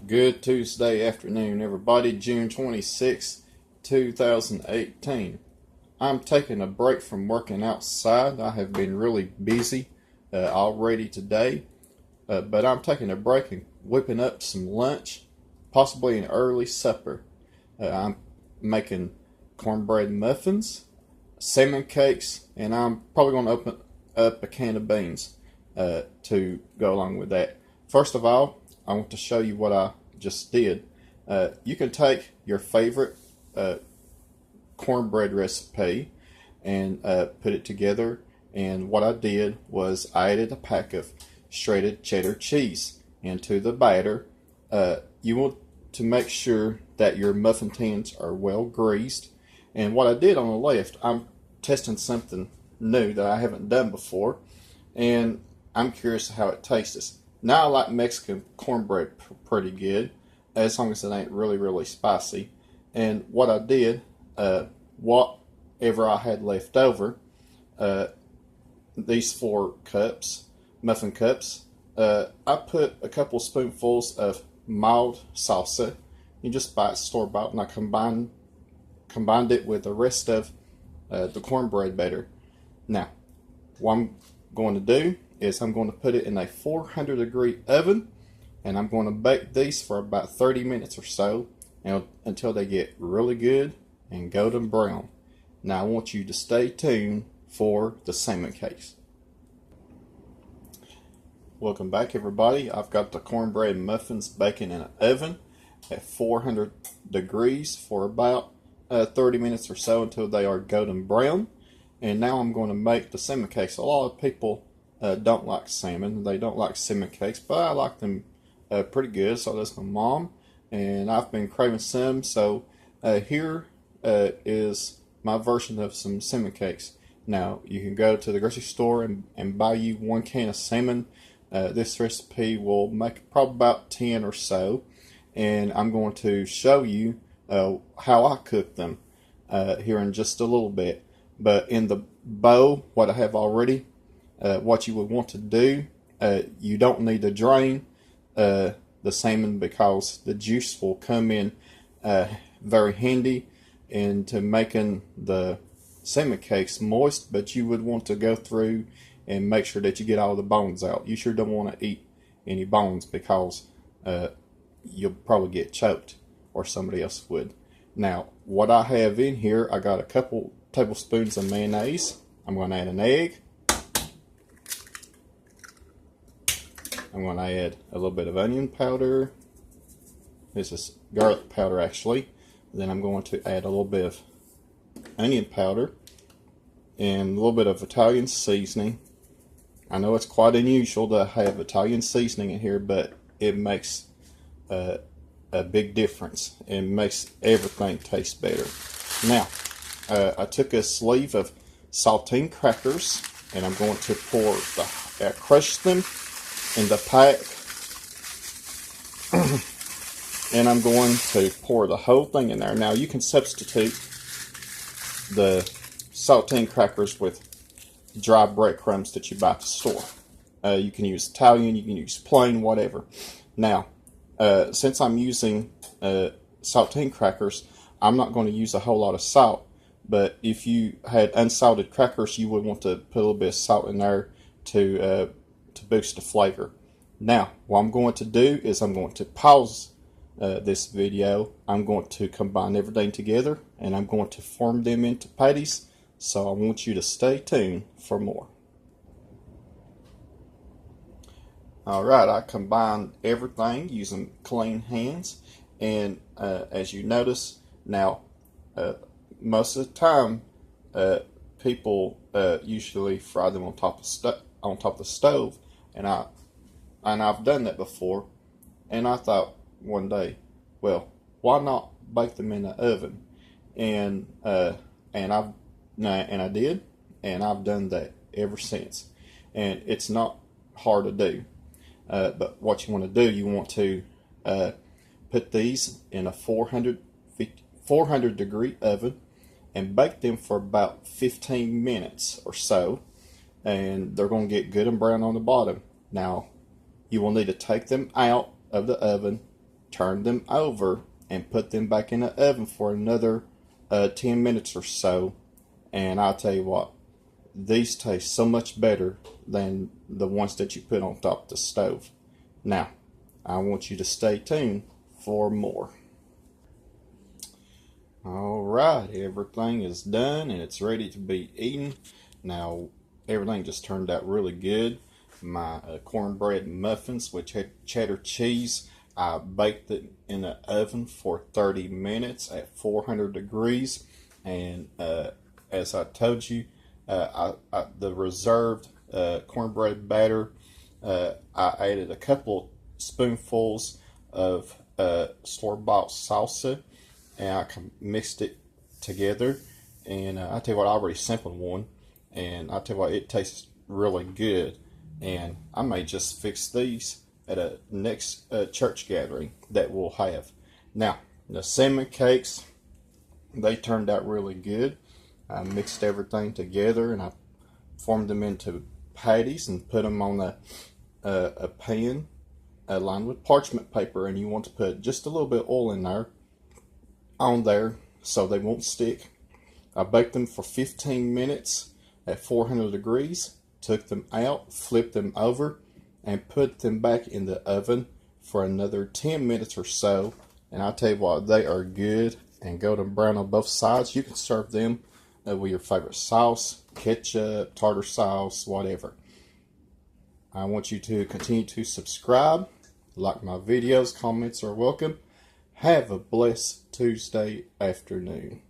Good Tuesday afternoon, everybody. June 26, 2018. I'm taking a break from working outside. I have been really busy already today, but I'm taking a break and whipping up some lunch, possibly an early supper. I'm making cornbread muffins, salmon cakes, and I'm probably going to open up a can of beans to go along with that. First of all, I want to show you what I just did. You can take your favorite cornbread recipe and put it together, and what I did was I added a pack of shredded cheddar cheese into the batter. You want to make sure that your muffin tins are well greased, and what I did on the left, I'm testing something new that I haven't done before, and I'm curious how it tastes. Now I like Mexican cornbread pretty good, as long as it ain't really spicy. And what I did, whatever I had left over, these 4 cups, muffin cups, I put a couple spoonfuls of mild salsa. You just buy it store-bought, and I combined it with the rest of the cornbread batter. Now, what I'm going to do is I'm going to put it in a 400-degree oven, and I'm going to bake these for about 30 minutes or so until they get really good and golden brown. Now I want you to stay tuned for the salmon cakes. Welcome back, everybody. I've got the cornbread muffins baking in an oven at 400 degrees for about 30 minutes or so until they are golden brown. And now I'm going to make the salmon cakes. A lot of people don't like salmon. They don't like salmon cakes, but I like them pretty good. So does my mom, and I've been craving some. So here is my version of some salmon cakes. Now you can go to the grocery store and buy you 1 can of salmon. This recipe will make probably about 10 or so, and I'm going to show you how I cook them here in just a little bit. But in the bowl, what I have already, what you would want to do, you don't need to drain the salmon, because the juice will come in very handy into making the salmon cakes moist, but you would want to go through and make sure that you get all the bones out. You sure don't want to eat any bones, because you'll probably get choked, or somebody else would. Now, what I have in here, I got a couple tablespoons of mayonnaise. I'm going to add an egg. I'm going to add a little bit of onion powder. This is garlic powder, actually. Then I'm going to add a little bit of onion powder and a little bit of Italian seasoning. I know it's quite unusual to have Italian seasoning in here, but it makes a big difference. It makes everything taste better. Now, I took a sleeve of saltine crackers, and I'm going to crush them in the pack, and I'm going to pour the whole thing in there. Now you can substitute the saltine crackers with dry breadcrumbs that you buy at the store. You can use Italian, you can use plain, whatever. Now, since I'm using saltine crackers, I'm not going to use a whole lot of salt, but if you had unsalted crackers, you would want to put a little bit of salt in there to boost the flavor. Now, what I'm going to do is I'm going to pause this video. I'm going to combine everything together, and I'm going to form them into patties. So I want you to stay tuned for more. Alright, I combined everything using clean hands, and as you notice, now most of the time people usually fry them on top of the stove, and I've done that before, and I thought one day, well, why not bake them in the oven? And I did, and I've done that ever since, and it's not hard to do. But what you want to do, you want to put these in a 400 degree oven and bake them for about 15 minutes or so, and they're going to get good and brown on the bottom. Now, you will need to take them out of the oven turn them over, and put them back in the oven for another 10 minutes or so. And I'll tell you what, these taste so much better than the ones that you put on top of the stove. Now, I want you to stay tuned for more. Alright, everything is done and it's ready to be eaten. Now, everything just turned out really good. My cornbread muffins with cheddar cheese, I baked it in the oven for 30 minutes at 400 degrees. And as I told you, the reserved cornbread batter, I added a couple spoonfuls of store-bought salsa, and I mixed it together. And I tell you what, I already sampled one, and I tell you what, it tastes really good. And I may just fix these at a next church gathering that we'll have. Now, the salmon cakes, they turned out really good. I mixed everything together and I formed them into patties and put them on a pan lined with parchment paper. And you want to put just a little bit of oil in there, so they won't stick. I baked them for 15 minutes at 400 degrees, took them out, flipped them over, and put them back in the oven for another 10 minutes or so. And I'll tell you what, they are good and golden brown on both sides. You can serve them with your favorite sauce, ketchup, tartar sauce, whatever. I want you to continue to subscribe, like my videos, comments are welcome. Have a blessed Tuesday afternoon.